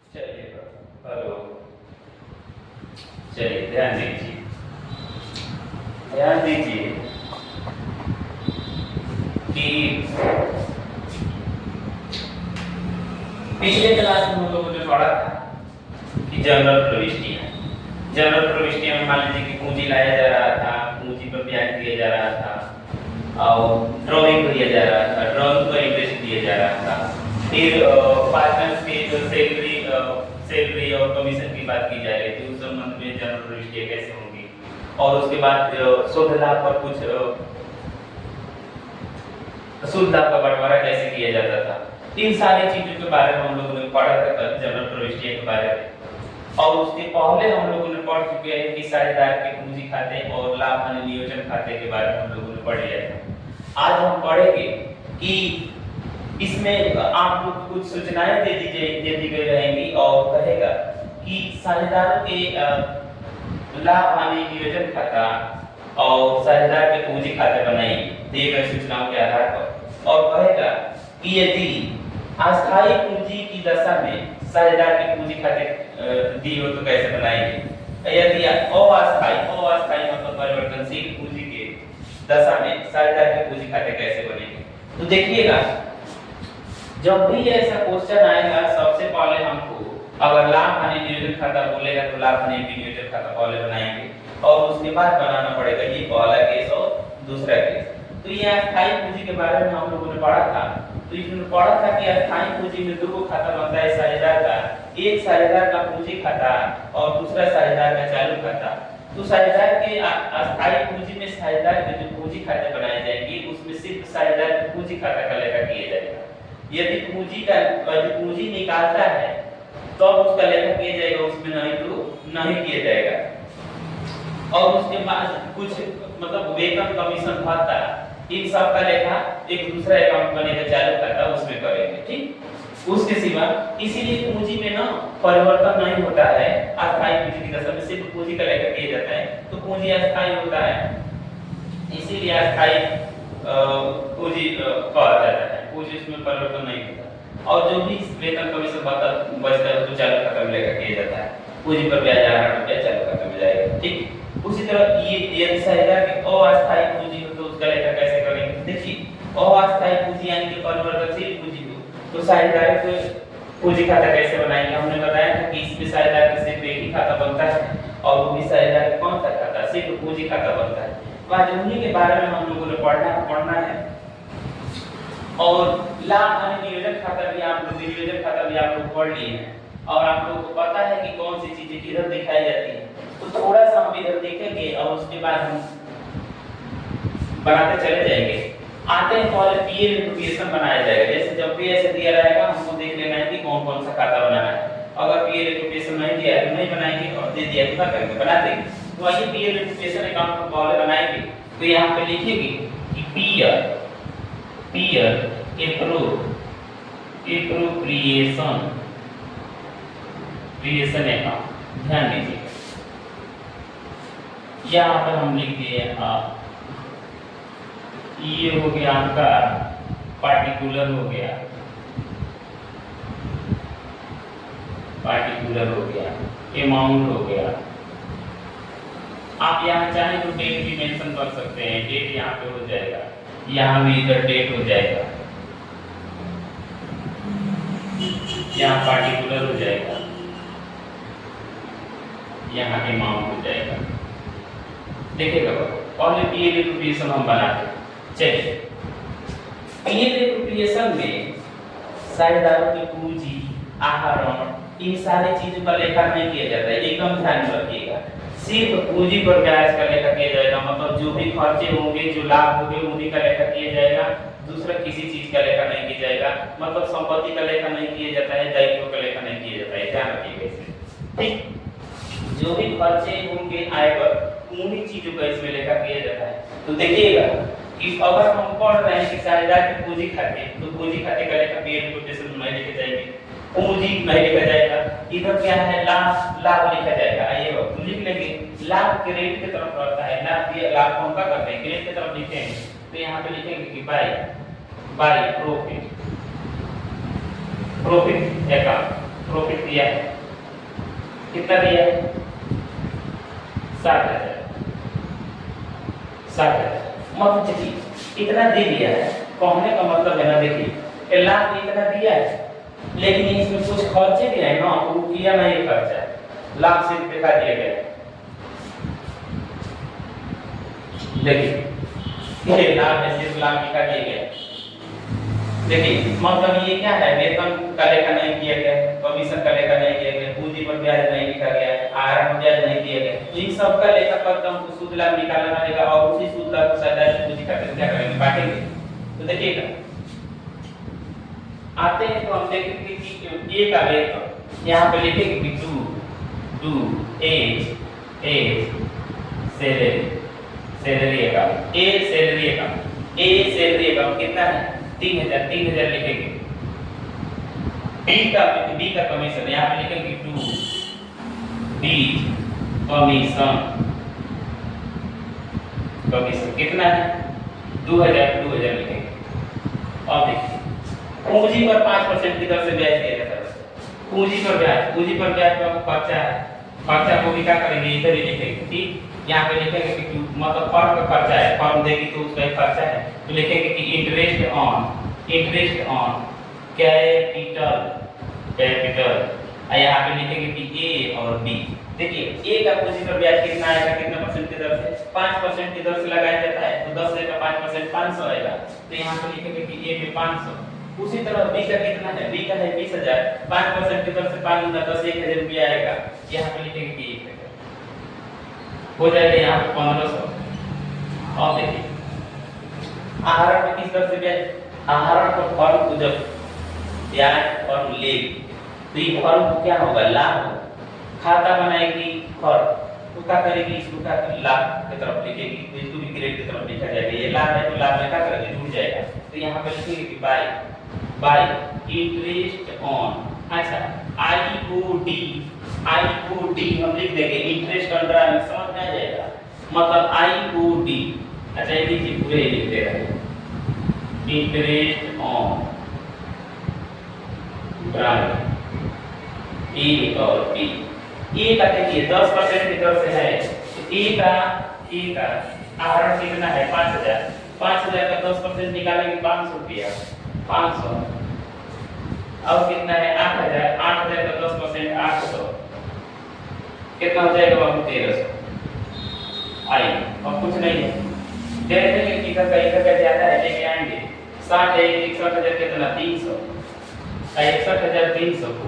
चलिए, हेलो। चलिए, ध्यान दीजिए, ध्यान दीजिए कि पिछले क्लास में हम लोगों ने पढ़ा था कि जनरल प्रविष्टियां। जनरल प्रविष्टियां में मान लीजिए कि पूंजी लाया जा रहा था, पूंजी पर ब्याज दिया जा रहा था और ड्राइंग किया जा रहा था, ड्राइंग पर इंटरेस्ट दिया जा रहा था। फिर पार्टनर्स के जो सैलरी और कमीशन की बात की जा रही थी, उस संबंध में जनरल प्रविष्टियां कैसे होंगी, और उसके बाद शुद्ध लाभ पर कुछ शुद्ध लाभ का बंटवारा कैसे किया जाता था। इन सारी चीजों के बारे में हम लोगों ने पढ़ा था जनरल प्रविष्टियां के बारे में। और उसके पहले हम लोगों ने पढ़ चुके हैं कि साझेदार के पूंजी खाते और लाभ हानि नियोजन खाते के बारे में हम लोगों ने पढ़ लिया था। आज हम पढ़ेंगे कि इसमें आप लोग कुछ सूचनाएं दे दी गई रहेंगी और कहेगा कि साझेदारों के लाभ हानि नियोजन खाता और साझेदार के पूंजी खाते बनाइए दिए गए सूचनाओं के आधार पर, और कहेगा कि यदि अस्थायी पूंजी की दशा में साझेदार के पूंजी खाते दी हो तो कैसे बनाएंगे। यदि अस्थायी मतलब परिवर्तनशील पूंजी के दशा में साझेदार के पूंजी खाते कैसे बनेंगे। तो देखिएगा, जब भी ऐसा क्वेश्चन आएगा सबसे पहले हमको अगर लाभ हानि नियोजन खाता बोलेगा तो लाभ हानि नियोजन खाता पहले बनाएंगे और उसके बाद बनाना पड़ेगा ये पहला केस और दूसरा केस। तो ये अस्थायी पूंजी के बारे में हम लोगों ने पढ़ा था। तो इसमें पढ़ा था कि अस्थायी पूंजी में दो खाता बनता है साझेदार का, एक साझेदार का पूंजी खाता और दूसरा साझेदार का चालू खाता। तो साझेदार के अस्थायी पूंजी में साझेदार के जो पूंजी खाते बनाए जाएंगे उसमें सिर्फ साझेदार के पूंजी खाता का लेखा किया जाएगा। यदि पूंजी निकालता है तो उसका लेखा किया जाएगा, उसमें नहीं तो नहीं किया जाएगा। और उसके बाद कुछ मतलब वेतन कमीशन भत्ता इन सब का लेखा एक दूसरा अकाउंट बनेगा चालू खाता, उसमें करेंगे। ठीक, उसके सिवा इसीलिए पूंजी में ना परिवर्तन नहीं होता है। अस्थायी पूंजी की दशा में सिर्फ पूंजी का लेखा किया जाता है तो पूंजी अस्थायी होता है, इसीलिए अस्थायी पूंजी कहा जाता है। पूंजी इसमें परिवर्तन नहीं होता और जो भी वेतन कमीशन भत्ता बचता है उसको चालू खाता में लेकर किया जाता है। पूंजी पर ब्याज आ रहा है चालू खाता में जाएगा। ठीक, उसी तरह ये यदि साझेदार की अस्थायी पूंजी हो तो उसका लेखा कैसे करेंगे। देखिए, अस्थायी पूंजी यानी कि परिवर्तनशील पूंजी हो तो साझेदार के पूंजी खाता कैसे बनाएंगे। हमने बताया था कि इसमें साझेदार का सिर्फ एक ही खाता बनता है और वो भी साझेदार का कौन सा खाता, सिर्फ पूंजी खाता बनता है। आज उन्हीं के बारे में हम लोगों ने पढ़ना है। और लाभ हानि नियोजन खाता भी आप लोग पढ़ लिए हैं और आप लोगों को पता है कि कौन सी चीजें किधर दिखाई जाती है। तो थोड़ा सा हम इधर देखेंगे और उसके बाद हम बनाते चले जाएंगे। आते हैं पहले पीएल एप्रोप्रिएशन बनाया जाएगा। जैसे जब भी ऐसे दिया रहेगा हमको देख लेना है कि कौन कौन सा खाता बनाना है। अगर पीएल एप्रोप्रिएशन नहीं दिया है तो नहीं बनाएंगे और दे दिया तो क्या करेंगे, बना देंगे। तो आइए पीएल एप्रोप्रिएशन अकाउंट को पहले बनाएंगे। तो यहाँ पे लिखेंगे कि पीएल एप्रोप्रिएशन अकाउंट। ध्यान दीजिए, यहाँ पर हम लिख दिए ये हो गया आपका पार्टिकुलर हो गया, अमाउंट हो गया। आप यहाँ चाहें तो डेट भी मेंशन कर सकते हैं, डेट यहाँ पे हो जाएगा, यहाँ भी इधर डेट हो जाएगा, यहाँ पार्टिकुलर हो जाएगा, यहाँ अमाउंट हो जाएगा। देखिएगा पहले पीएल एप्रोप्रिएशन हम बनाते हैं। चलिए, पीएल एप्रोप्रिएशन में साझेदारों की पूंजी, आहरण, इन सारी चीजों का लेखा नहीं किया जाता है। एकदम ध्यान में रखिएगा, सिर्फ पूंजी पर ब्याज का लेखा किया जाएगा। मतलब जो भी खर्चे होंगे, जो लाभ होंगे, उन्हीं का लेखा किया जाएगा। दूसरा किसी चीज का लेखा नहीं किया जाएगा। मतलब संपत्ति का लेखा नहीं किया जाता है, दायित्व का लेखा नहीं किया जाता है। ध्यान रखिएगा इसमें। ठीक, जो भी खर्चे होंगे आय पर उन्हीं चीजों का इसमें लेखा किया जाता है। तो देखिएगा कि अगर हम पढ़ रहे हैं कि साझेदार के पूंजी खाते, तो पूंजी खाते का लेखा पीएल एप्रोप्रिएशन में लिखे जाएंगे, पूंजी नहीं लिखा जाएगा। इधर क्या है, लाभ लिखा जाएगा। आइए तो लिख लेंगे, लाभ क्रेडिट की तरफ रहता है। लाभ को हम क्या करते हैं, क्रेडिट की तरफ लिखेंगे। तो यहाँ पे लिखेंगे कि बाय प्रॉफिट अकाउंट। प्रॉफिट दिया है, कितना दिया है? 60,000। मतलब देखिए इतना दे दिया है, कहने का मतलब है ना, देखिए लाभ इतना दिया है लेकिन इसमें कुछ खर्चे भी है ना, वो किया ना ये खर्चा, लाभ सिर्फ दिखा दिया गया। देखिए ये लाभ है, सिर्फ लाभ दिखा दिया गया। देखिए मतलब ये क्या है, वेतन का लेखा नहीं किया गया, कमीशन का लेखा नहीं किया गया, पूंजी पर ब्याज नहीं लिखा गया, आरंभ ब्याज नहीं दिया गया, तो इन सब का लेखा पत्र हमको सूद लाभ निकालना रहेगा और उसी सूद लाभ को सैद्धांतिक पूंजी खाते में क्या करेंगे, बांटेंगे। तो देखिएगा आते हैं तो हम देखेंगे कि ए का वेतन यहाँ पे लिखेंगे कि to A's salary account, A salary account कितना है? 3,000 लिखेंगे। बी का कमीशन यहाँ पे लिखेंगे 2 बी कमीशन कितना है? 2,000 लिखेंगे। और देखिए पूंजी पर 5% की दर से ब्याज दिया जाता है। पूंजी पर ब्याज का खर्चा है, खर्चा को भी क्या करेंगे, इधर ही लिखेंगे। ठीक, यहाँ पे लिखेंगे कि मतलब फर्म का खर्चा है, फर्म देगी तो उसका एक खर्चा है, तो लिखेंगे कि इंटरेस्ट ऑन कैपिटल। यहाँ पे लिखेंगे कि ए और बी। देखिए ए का पूंजी पर ब्याज कितना आएगा, कितना परसेंट की दर से? 5% की दर से लगाया जाता है, तो 10 का 5% 500 आएगा, तो यहाँ पे लिखेंगे कि ए पे 500। उसी तरह बी का कितना है? बी का है 20,000, 5% की दर से 10,000 रुपया आएगा, यहाँ पे लिखेंगे कि 1,000 हो जाएगा, यहाँ पे 1500। और देखिए आहरण में किस तरह से ब्याज? आहरण पर फर्म को जब ब्याज और ले तो ये फर्म को क्या होगा, लाभ होगा। खाता बनाएगी फर्म तो क्या करेगी, इसको क्या लाभ की तरफ लिखेगी, तो इसको भी क्रेडिट की तरफ लिखा जाएगा। ये लाभ है तो लाभ में क्या करेंगे, जुड़ जाएगा, तो यहाँ पे लिखेंगे कि बाय इंटरेस्ट ऑन। अच्छा आईओडी हम लिख देंगे, इंटरेस्ट अंडर में समझ में आ जाएगा, मतलब आईओडी। अच्छा ये लीजिए पूरे लिख दे रहे हैं, इंटरेस्ट ऑन ड्राइव ए और बी। ए का देखिए 10% की दर से है, ए का आहरण कितना है? 5,000 का 10% निकालेंगे 500 रुपया, 500। अब कितना है? 8,000 का 10% 800, कितना हो जाएगा बाबू? 1300। आई अब कुछ नहीं है, दे देंगे कि इधर का ज्यादा है, लेके आएंगे 60 है, 61,000 कितना? 300, 61,300 को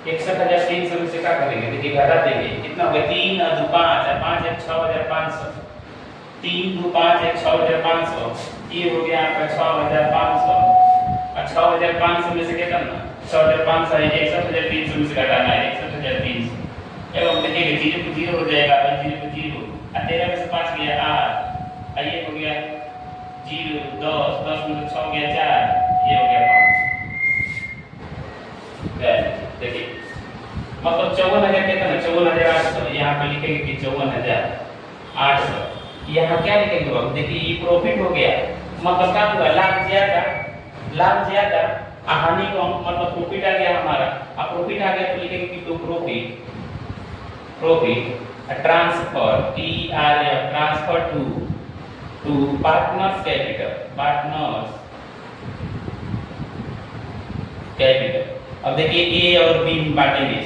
61,300 में से क्या करेंगे? देखिए घटा देंगे, कितना हो गया? 3 और 2 5 और 5 एक 6,500, 3 2 5 एक 6,500, ये हो गया आपका 6,500। और 6,500 में से क्या करना? 6,500 है, 61,300 में से घटाना है 61,300। एवं देखिए 0 को 0 हो जाएगा, 0 को 0 और 13 में से 5 गया 8, ये हो गया 0 10 में से 6 गया 4, ये हो गया 5। देखिए मतलब 54,000 कितना? 54,800। यहाँ पे लिखेंगे कि 54,800। यहाँ क्या लिखेंगे बाबू? देखिए ये प्रॉफिट हो गया, मतलब क्या हुआ? लाभ ज्यादा हानि कम, मतलब प्रॉफिट आ गया हमारा। अब प्रॉफिट आ गया तो लिखेंगे कि तो profit transfer transfer to partners capital. अब देखिए ए और बी में बांटेंगे,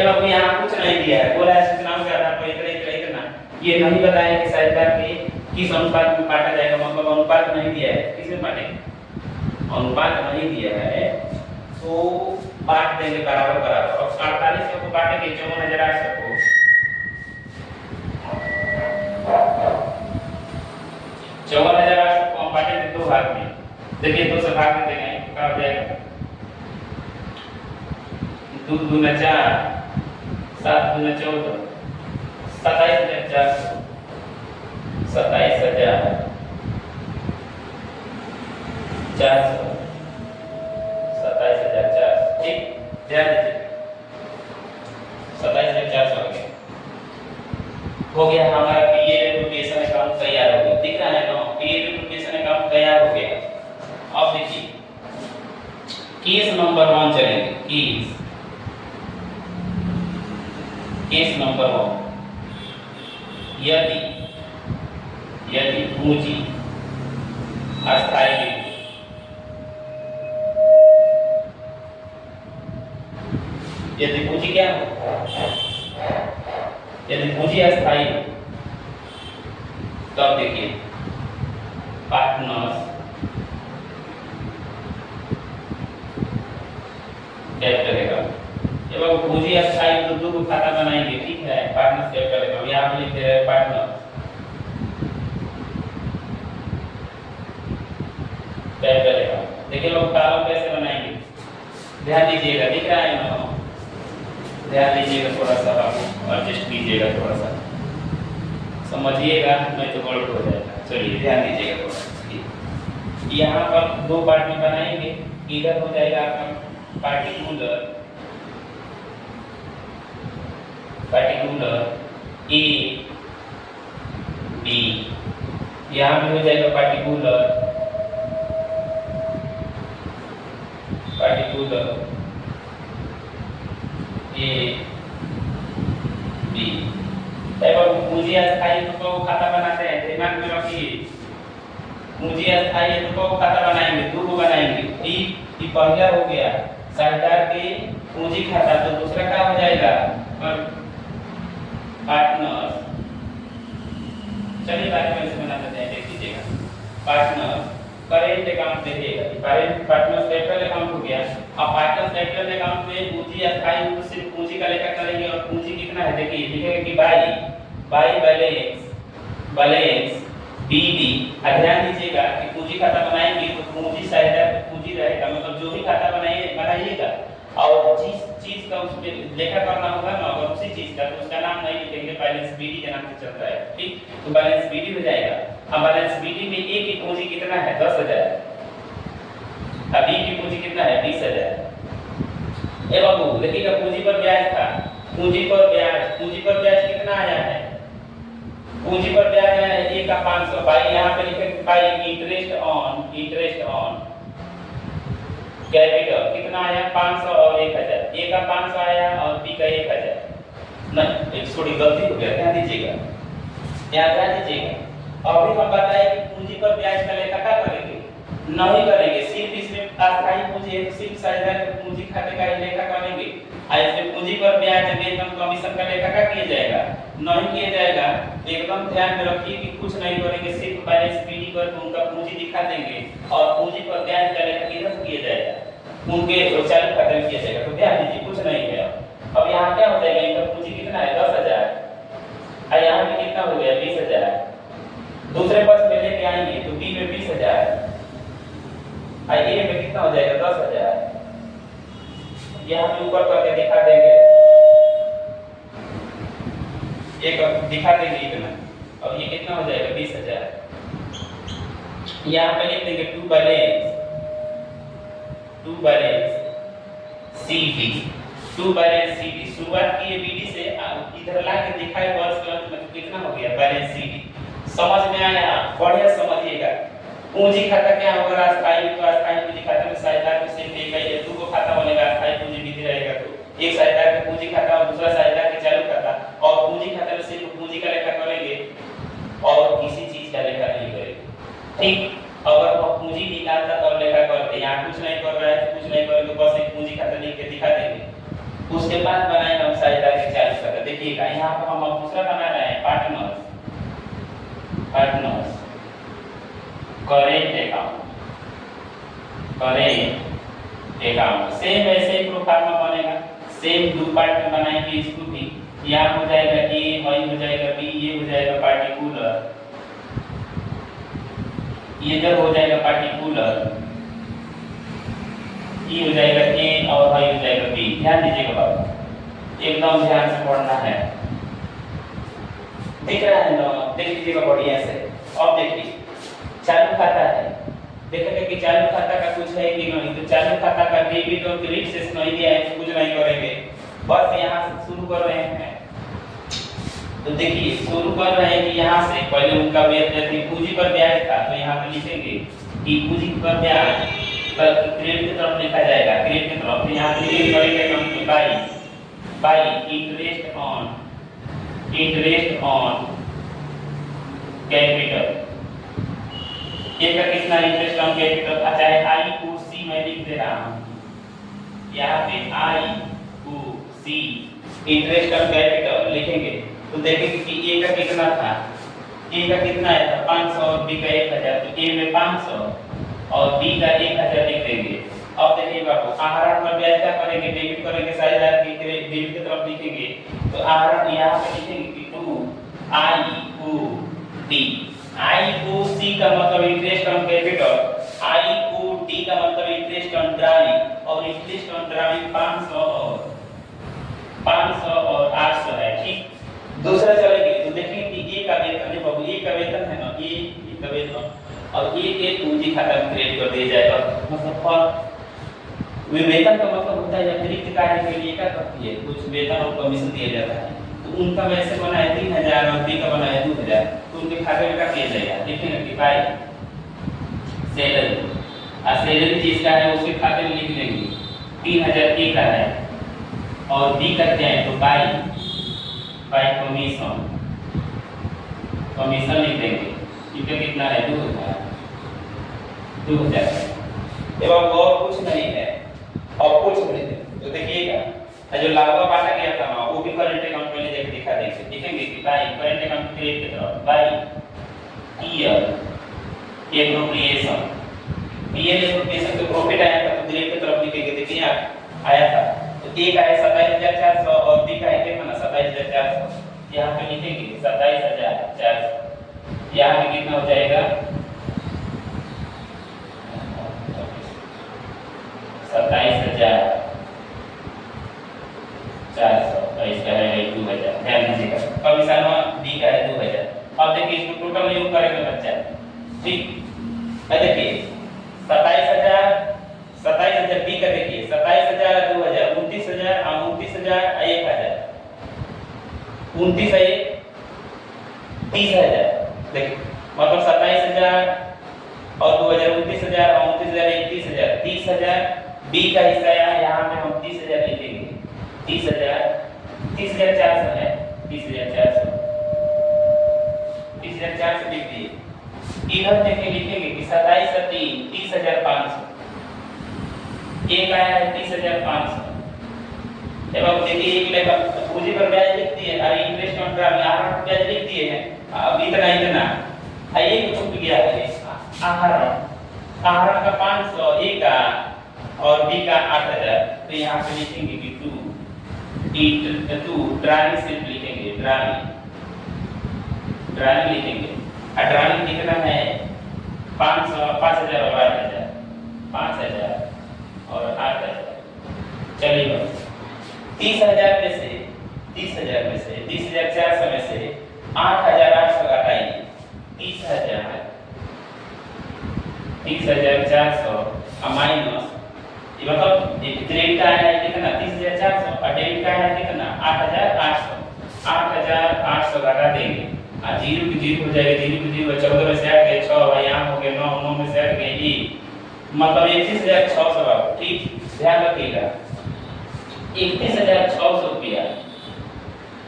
अब यहाँ कुछ नहीं दिया है, बोला है सूचनाओं के आधार पर इतना, ये नहीं बताया कि साझेदार के किस अनुपात में बांटा जाएगा, मतलब अनुपात नहीं दिया है, किसमें बांटेंगे? अनुपात नहीं दिया है तो बांट देंगे बराबर। और 48 को बांटेंगे 54,800 को, 54,800 को हम बांटेंगे 2 भाग में। देखिए 2 से भाग में देंगे तो क्या हो जाएगा? 2 दूना 4, 7 दूना 14, 27,400, 27,400, 27,400। ठीक, ध्यान दीजिए 27,400 हो गया हमारा पीए एप्लीकेशन अकाउंट तैयार हो गया। दिख रहा है ना, पीए एप्लीकेशन अकाउंट तैयार हो गया। अब देखिए केस नंबर 1 चलेंगे। केस नंबर 1, यदि पूंजी अस्थायी है, यदि पूंजी क्या हो, यदि पूंजी अस्थायी हो, तब देखिए पार्टनर्स कैपिटल अकाउंट। जब आप पूंजी अस्थायी तो दो खाता बनाएंगे, ठीक है, पार्टनर्स कैपिटल अकाउंट। यहाँ पे लिखते हैं पार्टनर कैपिटल अकाउंट। देखिए लोग कॉलम कैसे बनाएंगे, ध्यान दीजिएगा, दिख रहा है ना, ध्यान दीजिएगा, थोड़ा सा आप एडजस्ट कीजिएगा, थोड़ा सा समझिएगा, नहीं तो गड़बड़ हो जाएगा। चलिए ध्यान दीजिएगा थोड़ा सा। यहाँ पर दो पार्ट में बनाएंगे, इधर हो जाएगा आपका पार्टिकुलर ए बी, यहाँ पे हो जाएगा पार्टिकुलर ए बी। पूंजी अस्थायी तो खाता बनाते हैं, दिमाग में रखिए, पूंजी अस्थायी है तो खाता बनाएंगे, दो को बनाएंगे। ई पहला हो गया साझेदार के पूंजी खाता, तो दूसरा क्या हो जाएगा पार्टनर्स। चलिए बाद में इसे बना देते हैं, देख लीजिएगा। पार्टनर्स करेंट अकाउंट देखिएगा, पार्टनर्स कैपिटल अकाउंट हो गया। अब पार्टनर्स कैपिटल अकाउंट में पूंजी अस्थायी तो सिर्फ पूंजी का लेखा करेंगे, और पूंजी कितना है देखिए, लिखेगा कि बाई बैलेंस बीडी। ध्यान दीजिएगा कि पूंजी खाता बनाएंगे तो पूंजी साझेदार पूंजी रहेगा, मतलब जो भी खाता बनाइएगा और जिस चीज का उसमें लेखा करना होगा ना, अगर उसी चीज का, तो उसका नाम नहीं लिखेंगे, बैलेंस बीडी के नाम से चलता है, ठीक। तो बैलेंस बीडी हो जाएगा। अब बैलेंस बीडी में ए की पूंजी कितना है 10,000, अब बी की पूंजी कितना है 20,000। ए बाबू देखिएगा, पूंजी पर ब्याज था, पूंजी पर ब्याज कितना आया है, पूंजी पर ब्याज आया है ए का 500, बाई यहाँ पे लिखेंगे बाई इंटरेस्ट ऑन कैपिटल कितना आया 500 और 1000, ए का 500 आया और बी का 1000। नहीं, एक थोड़ी गलती हो गया, ध्यान दीजिएगा, ध्यान दीजिएगा। अभी हम बताए कि पूंजी पर ब्याज का लेखा क्या करेंगे, नहीं करेंगे, सिर्फ इसमें अस्थायी पूंजी है तो सिर्फ साझेदार के पूंजी खाते का ही लेखा करेंगे। इसमें पूंजी पर ब्याज वेतन कमीशन का लेखा क्या किया जाएगा, नहीं किया जाएगा। एकदम ध्यान में रखिए कि कुछ नहीं करेंगे, सिर्फ बैलेंस बीडी करके उनका पूंजी दिखा देंगे, और पूंजी पर ब्याज का लेखा किधर से किया जाएगा, उनके चालू खाते में किया जाएगा। तो ध्यान दीजिए, कुछ नहीं है। अब यहाँ क्या हो जाएगा, इनका पूंजी कितना है 10,000, और यहाँ पे कितना हो गया 20,000। दूसरे पक्ष में लेके आएंगे तो बी में 20,000, और ए में कितना हो जाएगा 10,000। यहाँ पे ऊपर करके दिखा देंगे, एक दिखा देंगे इतना, और ये कितना हो जाएगा 20,000। यहाँ पे लिख देंगे टू बैलेंस सीडी, शुरुआत की है बीडी से, इधर ला के दिखाए वर्ष के अंत में कितना हो गया बैलेंस सीडी। समझ में आया, बढ़िया समझिएगा। पूंजी खाता क्या होगा, अस्थायी तो अस्थायी पूंजी खाता में साझेदार को सिर्फ एक ही दो को खाता बनेगा, अस्थायी पूंजी विधि रहेगा तो एक साझेदार का पूंजी खाता और दूसरा साझेदार के चालू खाता, और पूंजी खाता में सिर्फ पूंजी का लेखा करेंगे और किसी चीज का लेखा नहीं करेंगे, ठीक। अगर वो पूंजी निकालता तो लेखा करते, यहाँ कुछ नहीं कर रहा है तो कुछ नहीं करेंगे, बस एक पूंजी खाता लिख के दिखा देंगे। उसके बाद बनाएंगे हम साझेदार के चालू खाता। देखिएगा यहाँ पर हम दूसरा बना रहे हैं पार्टनर्स करेंट अकाउंट। सेम ऐसे ही प्रोफार्मा बनेगा, सेम दो पार्ट में बनाएंगे इसको भी। यहाँ हो जाएगा ए, वही हो जाएगा बी, ये हो जाएगा पार्टिकुलर, ये इधर हो जाएगा पार्टिकुलर, ये हो जाएगा ए और वही हो जाएगा बी। ध्यान दीजिएगा बाबा, एकदम ध्यान से पढ़ना है, दिख रहा है ना, देख लीजिएगा बढ़िया से। अब देखिए चालू खाता है, देखेंगे कि चालू खाता का कुछ है कि नहीं, तो चालू खाता का डेबिट और क्रेडिट से नहीं दिया है तो कुछ नहीं करेंगे, बस यहाँ से शुरू कर रहे हैं। तो देखिए शुरू कर रहे हैं कि यहाँ से पहले उनका ब्याज पूंजी पर ब्याज था, तो यहाँ पे लिखेंगे कि पूंजी पर ब्याज क्रेडिट की तरफ लिखा जाएगा, क्रेडिट की तरफ। तो यहाँ पे लिख करेंगे हम बाई इंटरेस्ट ऑन कैपिटल। ये का कितना इंटरेस्ट ऑन कैपिटल? अच्छा है आई को सी मैं लिख दे रहा हूँ यहाँ पे, आई को सी इंटरेस्ट ऑन कैपिटल लिखेंगे तो देखेंगे कि ए का कितना था, ए का कितना आया था 500 और बी का 1000, तो ए में 500 और बी का 1000 लिख देंगे। अब देखिए बाबू आहरण पर ब्याज क्या करेंगे, डेबिट करेंगे, साझेदार की डेबिट की तरफ लिखेंगे तो आहरण यहाँ पे लिखेंगे कि 2 आई को डी। आई को सी का मतलब इंटरेस्ट ऑन कैपिटल, आई को डी का मतलब इंटरेस्ट ऑन ड्राइंग, और इंटरेस्ट ऑन ड्राइंग 500 और 800 है। ठीक, दूसरा चलेंगे तो देखेंगे कि ए का वेतन है बाबू, ए का वेतन है ना, ए का वेतन और ए के पूंजी खाता में क्रेडिट कर दिया जाएगा। मतलब पर वेतन का मतलब होता है अतिरिक्त कार्य के लिए क्या करती है, कुछ वेतन और कमीशन दिया जाता है। तो उनका वैसे बना है 3000 और बी का बना है 2000, तो उनके खाते में क्या किया जाएगा, लिखेंगे कि बाई सैलरी, और सैलरी जिसका है उसके खाते में लिख लेंगे 3000 ए का है और बी का क्या है तो बाई कमीशन लिख देंगे। इनका कितना है 2000 एवं और कुछ नहीं है और कुछ नहीं है। तो देखिएगा जो लाभा बांटा गया था ना वो भी करंट अकाउंट में देख दिखा देंगे, लिखेंगे कि बाई करंट अकाउंट क्रेडिट की तरफ by year appropriation, year appropriation तो प्रॉफिट आया था तो क्रेडिट की तरफ लिखेंगे। देखिए आया था तो ए का है 27400 और बी का है कितना 27400, यहाँ पे लिखेंगे 27400, यहाँ पे कितना हो जाएगा 27400 और इसका है 2000, ध्यान दीजिएगा। कमीशन डी का है 2000। अब देखिए इसको टोटल योग करेंगे बच्चा, ठीक है। देखिए 27000 बी का देखिए 27000 2000 29000 और 29000 1000 29 है 30000, देखिए मतलब 27000 और 2000 29000 और 29000 30000, 30000 बी का हिस्सा है, यहाँ पे हम 30000 लिखेंगे, 30400 है, 30400 लिख दिए। इधर देखिए लिखेंगे कि 27 और 3 30500, ए का है 30500 एवं देखिए एक लेखा पूंजी पर ब्याज लिख दिए और इंटरेस्ट ऑन ड्राइंग आहरण पर ब्याज लिख दिए हैं। अब इतना ये छूट गया है आहरण का 500 ए का और बी का 8000, तो यहाँ पे लिखेंगे कि 2 ड्राइंग सिर्फ लिखेंगे, ड्राइंग लिखेंगे और ड्राइंग कितना है 500 5000 और 8000, 5000 और 8000। चलिए 30000 में से 30400 में से 8800 घटाइए, 30400 माइनस ये मतलब क्रेडिट का है कितना 30400 और डेबिट का है कितना 8800 घटा देंगे और 0 की 0 हो जाएगा, 0 की 0 14 में से हट गए 6 और यहाँ हो गए 9 में से हट गए 1, मतलब 31600। ठीक, ध्यान रखिएगा 31600 रुपया,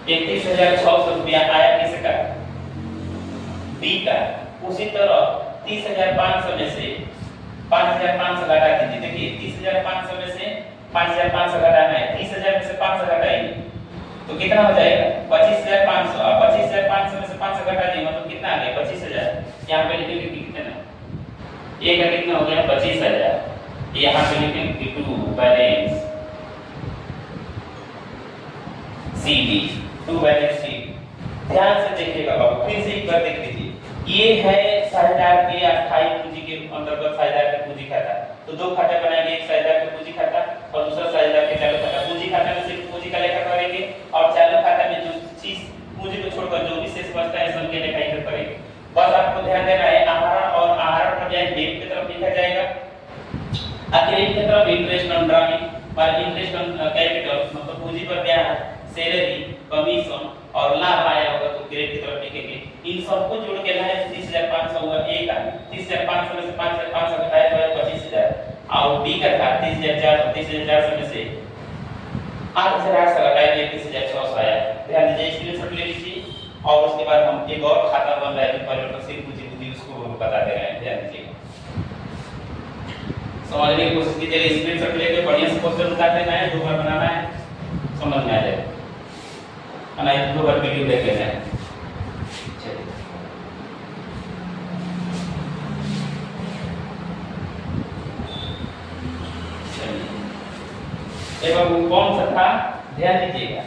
31600 रुपया आया किसका बी का। उसी तरह 30500 में से 5500 घटा दीजिए। देखिए 30500 में से 5500 घटाना है, 30000 में से 500 घटाइए तो कितना हो जाएगा 25500, और 25500 में से 500 घटा दिए मतलब कितना आ गया 25000। यहाँ पे लिखेंगे कि कितना ए का कितना हो गया 25000, यहाँ पे लिखेंगे कि 2 बैलेंस सीडी, 2 बैलेंस सीडी। ध्यान से देखिएगा बाबू, फिर से एक बार देख लीजिए। ये है साझेदार के अस्थायी पूंजी के अंतर्गत साझेदार का पूंजी खाता। तो दो खाता बनाएंगे, एक साझेदार का पूंजी खाता और दूसरा साझेदार के चालू खाता। पूंजी खाता में सिर्फ पूंजी का लेखा करेंगे और चालू खाता में जो चीज पूंजी को छोड़कर जो भी शेष बचता है सब के लेखा करेंगे। बस आपको ध्यान देना है आहरण और आहरण पर ब्याज डेबिट की तरफ लिखा जाएगा, क्रेडिट की तरफ इंटरेस्ट ऑन ड्राइंग और इंटरेस्ट ऑन कैपिटल मतलब पूंजी पर ब्याज, सैलरी, कमीशन और लाभ आया होगा तो क्रेडिट की तरफ लिखेंगे। इन सबको जोड़ के लाए 30,500 हुआ ए का, 30,500 में से 5,500 घटाया तो आया 25,000 और बी का था 30,400 में से 8,800 घटाया तो 31,600 आया। ध्यान दीजिए, स्क्रीनशॉट ले लीजिए और उसके बाद हम एक और खाता बन रहा है जो परिवर्तनशील पूंजी बुद्धि उसको बता दे रहे हैं। ध्यान दीजिए, समझने की कोशिश कीजिए, स्क्रीनशॉट लेके बढ़िया से क्वेश्चन उतार लेना है, 2 बार बनाना है, समझ में आ जाए, नहीं 2 बार वीडियो देख लेना है। एवं कौन सा था, ध्यान दीजिएगा,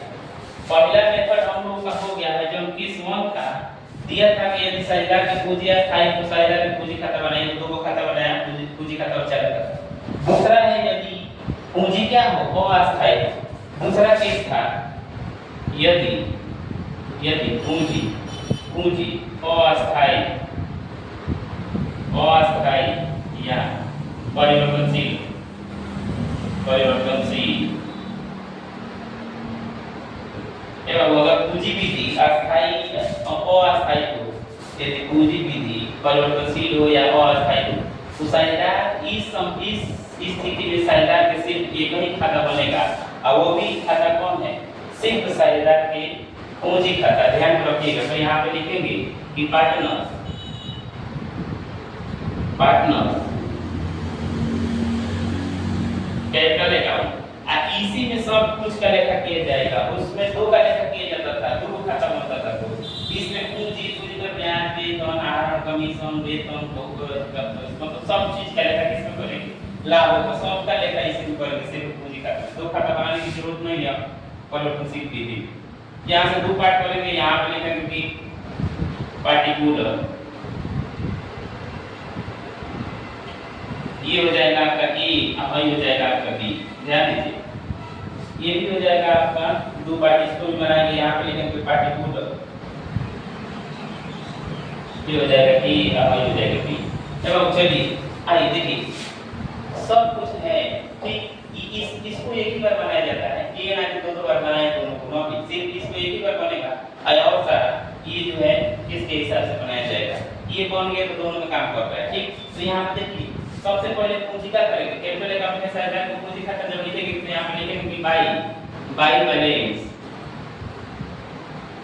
पहला मेथड हम लोगों का हो गया है जो 21 का दिया था कि यदि साझेदार की पूंजी अस्थायी तो साझेदार की पूंजी खाता बनाइए, तो 2 खाता बनाया, पूंजी खाता और चालू खाता। दूसरा है यदि पूंजी क्या हो अस्थायी। दूसरा केस था यदि पूंजी अस्थायी या परिवर्तनशील एवं अगर पूंजी विधि अस्थायी अस्थायी हो, यदि पूंजी विधि परिवर्तनशील हो या अस्थायी हो, तो साझेदार इस स्थिति में साझेदार के सिर्फ एक ही खाता बनेगा और वो भी खाता कौन है, सिर्फ साझेदार के पूंजी खाता। ध्यान रखिएगा, तो यहाँ पे लिखेंगे कि पार्टनर्स कैपिटल अकाउंट, इसी में सब कुछ का लेखा किया जाएगा। उसमें 2 का लेखा किया जाता था, 2 खाता बनता था, तो इसमें पूंजी पर ब्याज, वेतन, आहरण, कमीशन, वेतन, मतलब सब चीज का लेखा किसमें करेंगे, लाभ का सब का लेखा इसी में करेंगे, सिर्फ पूंजी खाता। 2 खाता बनाने की जरूरत नहीं है परिवर्तनशील विधि। यहाँ से 2 पार्ट करेंगे, यहाँ पे लिखेंगे कि पार्टिकुलर, ये हो जाएगा आपका ए और ये हो जाएगा आपका बी। ध्यान दीजिए, ये भी हो जाएगा आपका 2 पार्ट, इसको भी बनाएंगे, यहाँ पे लिखेंगे पार्टिकुलर, ये हो जाएगा ए और ये हो जाएगा बी। चलो चलिए आइए देखिए, सब कुछ है ठीक, इसको एक ही बार बनाया जाता है, ये ना कि 2 बार बनाए दोनों को, सिर्फ इसको एक ही बार बनेगा और सारा ये जो है इसके हिसाब से बनाया जाएगा। ये बन गया तो दोनों में काम कर रहा है, ठीक। तो यहाँ पे देखिए, सबसे पहले पूंजी का करेंगे, कैपिटल अकाउंट में साझेदार को पूंजी खाता जब लिखेंगे तो यहाँ पे लिखेंगे कि बाई बैलेंस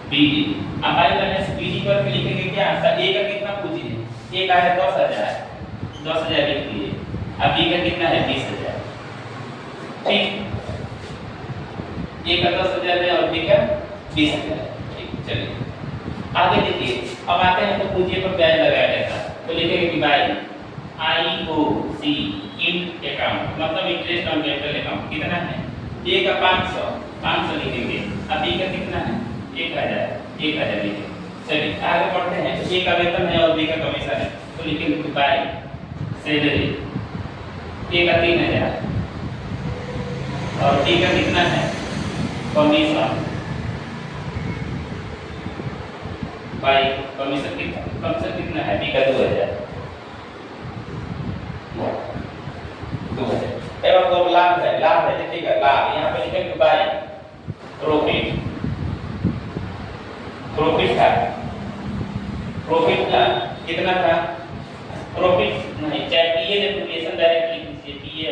बीडी। अब बाई बैलेंस बीडी पर लिखेंगे क्या, ए का कितना पूंजी है, ए का है 10,000 लिख दिए, अब बी का कितना है 20,000, ठीक। ए का 10,000 है और बी का 20,000, ठीक। चलिए आगे देखिए, अब आते हैं तो पूंजी पर ब्याज लगाया जाता है, तो लिखेंगे कि बाई IOC इन अकाउंट, मतलब इंटरेस्ट ऑन कैपिटल अकाउंट कितना है, ए का 500 लिखेंगे, अब बी का कितना है 1,000 लिखेंगे। चलिए आगे बढ़ते हैं, ए का वेतन है और बी का कमीशन है, तो लिखेंगे कि बाय सैलरी, ए का 3,000 और बी का कितना है कमीशन, बाय कमीशन कितना है, बी का 2,000। एवं तो लाभ है देखिएगा, लाभ यहाँ पे लिखेंगे बाय प्रॉफिट का कितना था, प्रॉफिट नहीं चाहे पीएल एप्रोप्रिएशन डायरेक्ट लिख दीजिए,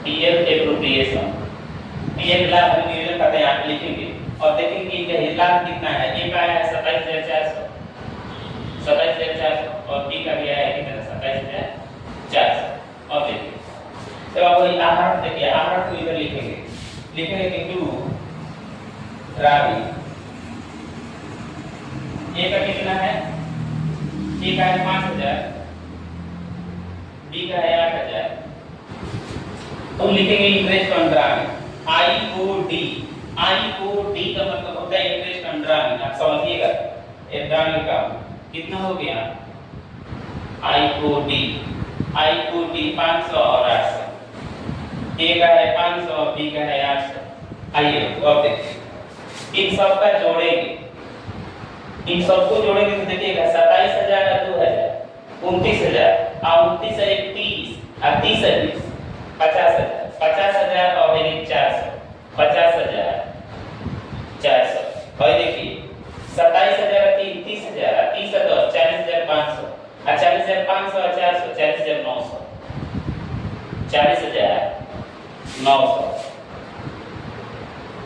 पीएल एप्रोप्रिएशन, पीएल लाभ नियोजन खाता यहाँ पे लिखेंगे और देखेंगे कि लाभ कितना है, ए का है 27,400 और बी का भी है कितना 27,400। और देखिए तो अब वही आहरण देखिए, आहरण को इधर लिखेंगे कि 2 रावी, ए का कितना है, ए का है 5,000, बी का है 8,000, तो लिखेंगे इंटरेस्ट ऑन ड्राइंग IOD का मतलब होता है इंटरेस्ट ऑन ड्राइंग, आप समझिएगा। ड्राइंग का कितना हो गया IOD 500 और 800, ए का है 500 और बी का है 800। आइए अब देखिए इन सब का जोड़ेंगे, इन सबको जोड़ेंगे तो देखिएगा 27,000 और 2,000 29,000 और 29 है 30 और 30 है 20 50,000 और 400 50,400 और देखिए 27,000 3 30,000, 30 और 10, 40,500, 40,500 और 400, 40,900, 40,900।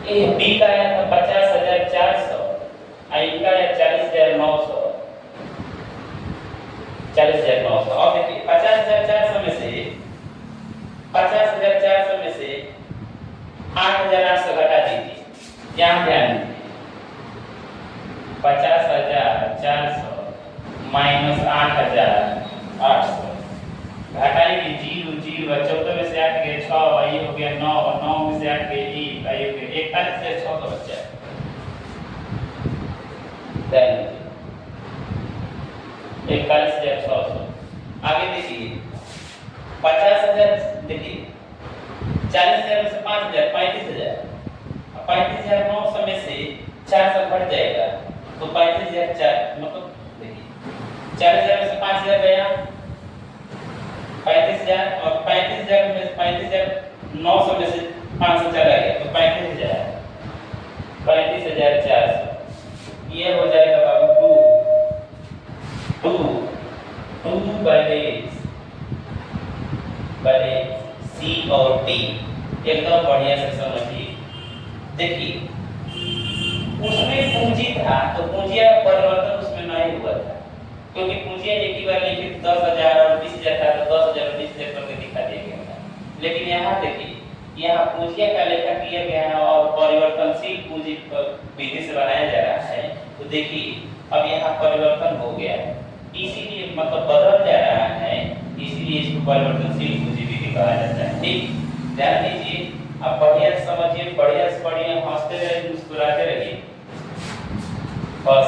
ये बी का आया था 50,400, इनका आया 40,900, 40,900। अब देखिए 50,400 में से 50,400 में से 8,800 घटा दीजिए। यहाँ ध्यान दीजिए 50,400 माइनस 8,800 घटाएंगे 0 0 14 में से 8 गए 6, ये हो गया 9, 9 में से 8 गए 1, ये हो गया 41,600 बचा। ध्यान दीजिए 41,600। आगे देखिए 50,000, देखिए 40,000 में से 5,000, 35,000। 35,900 में से 400 घट जाएगा तो 35,004, मतलब देखिए 40,000 में से 5,000 गया 35,000, और 35,000 में 35,900 में से 500 चला गया तो 35,000, 35,400। ये हो जाएगा बाबू 2 बड़े सी और डी। एकदम बढ़िया से समझिए। देखिए उसमें पूंजी था तो पूंजी का परिवर्तन उसमें नहीं हुआ था, क्योंकि पूंजी एक ही बार लिखी 10,000 और 20,000 था तो 10,000 और 20,000 करके दिखा दिया गया था। लेकिन यहाँ देखिए यहाँ पूंजी का लेखा किया गया है और परिवर्तनशील पूंजी विधि से बनाया जा रहा है। तो देखिए अब यहाँ परिवर्तन हो गया है, इसीलिए मतलब बदल जा रहा है, इसीलिए इसको परिवर्तनशील पूंजी विधि कहा जाता है। ठीक, ध्यान दीजिए। अब बढ़िया समझिए, बढ़िया से पढ़िए, हंसते रहिए, मुस्कुराते रहिए बस।